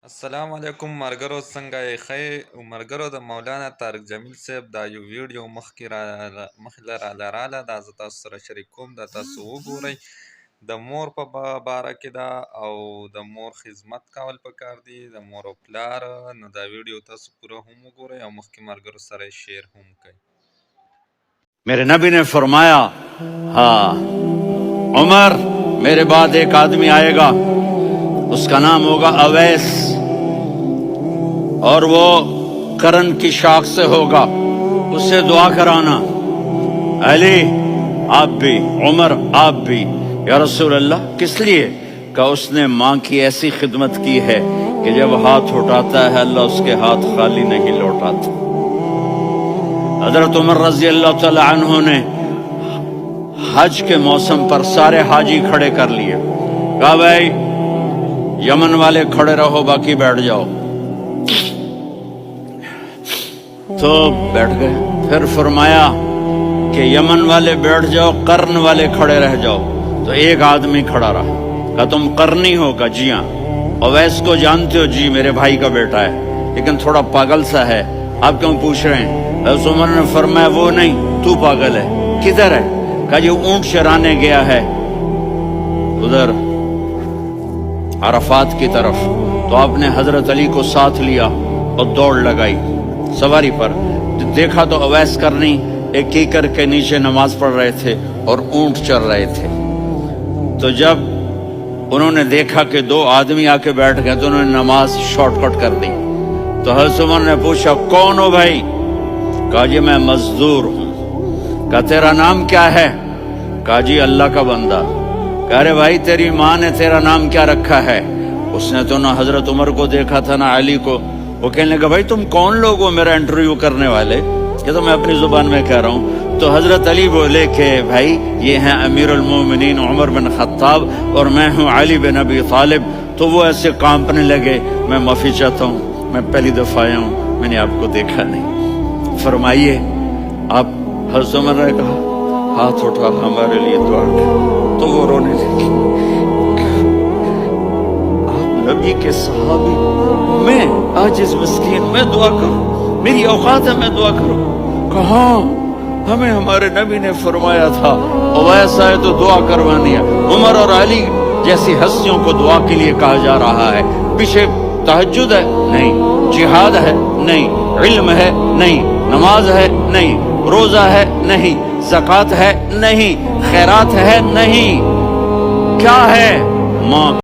السلام علیکم مرګرو څنګه یې ښه مرګرو د مولانا طارق جمیل صاحب دا یو ویډیو مخکې راله دا زه تاسو سره شریک کوم دا تاسو وګورئ د مور په باره کې دا او د مور خدمت کول پکار دي د مور او پلار نو دا ویډیو تاسو پوره هم وګورئ او مخکې مرګرو سره شیر هم کړئ. میرے نبی نے فرمایا ہاں عمر میرے بعد ایک آدمی آئے گا اس کا نام ہوگا اویس اور وہ قرن کی شاخ سے ہوگا، اس سے دعا کرانا. علی آپ بھی، عمر آپ بھی. یا رسول اللہ کس لیے؟ کہ اس نے ماں کی ایسی خدمت کی ہے کہ جب ہاتھ اٹھاتا ہے اللہ اس کے ہاتھ خالی نہیں لوٹاتا. حضرت عمر رضی اللہ تعالی عنہ نے حج کے موسم پر سارے حاجی کھڑے کر لیے، کہا بھائی یمن والے کھڑے رہو باقی بیٹھ جاؤ. تو بیٹھ گئے. پھر فرمایا کہ یمن والے بیٹھ جاؤ، قرن والے کھڑے رہ جاؤ. تو ایک آدمی کھڑا رہا. کہا تم قرنی ہو؟ کہا جی ہاں. اویس کو جانتے ہو؟ جی میرے بھائی کا بیٹا ہے لیکن تھوڑا پاگل سا ہے، آپ کیوں پوچھ رہے ہیں؟ حضرت عمر نے فرمایا وہ نہیں، تو پاگل ہے. کدھر ہے؟ کہا جی اونٹ چرانے گیا ہے ادھر عرفات کی طرف. تو آپ نے حضرت علی کو ساتھ لیا اور دوڑ لگائی سواری پر. دیکھا تو اویس کرنی ایک کیکر کے نیچے نماز پڑھ رہے تھے اور اونٹ چر رہے تھے. تو جب انہوں نے دیکھا کہ دو آدمی آ کے بیٹھ گئے تو انہوں نے نماز شارٹ کٹ کر دی. تو حضرت عمر نے پوچھا کون ہو بھائی؟ کہا جی میں مزدور ہوں. کہا تیرا نام کیا ہے؟ کہا جی اللہ کا بندہ. کہہ رہے بھائی تیری ماں نے تیرا نام کیا رکھا ہے؟ اس نے تو نہ حضرت عمر کو دیکھا تھا نہ علی کو. وہ کہنے لگا بھائی تم کون لوگ ہو میرا انٹرویو کرنے والے؟ یہ تو میں اپنی زبان میں کہہ رہا ہوں. تو حضرت علی بولے کہ بھائی یہ ہیں امیر المومنین عمر بن خطاب اور میں ہوں علی بن ابی طالب. تو وہ ایسے کانپنے لگے. میں معافی چاہتا ہوں، میں پہلی دفعہ آیا ہوں، میں نے آپ کو دیکھا نہیں. فرمائیے آپ. حضرت عمر نے کہا ہاتھ اٹھا ہمارے لیے دعا کر. تو وہ رونے لگے. آپ نبی کے صحابی، میں عاجز مسکین میں دعا کروں؟ میری اوقات ہے میں دعا کروں؟ کہاں ہمیں ہمارے نبی نے فرمایا تھا اویس آئے تو دعا کروانی ہے. عمر اور علی جیسی ہستیوں کو دعا کے لیے کہا جا رہا ہے. پیچھے تہجد ہے نہیں، جہاد ہے نہیں، علم ہے نہیں، نماز ہے نہیں، روزہ ہے نہیں، زکوٰۃ ہے نہیں، خیرات ہے نہیں. کیا ہے؟ ماں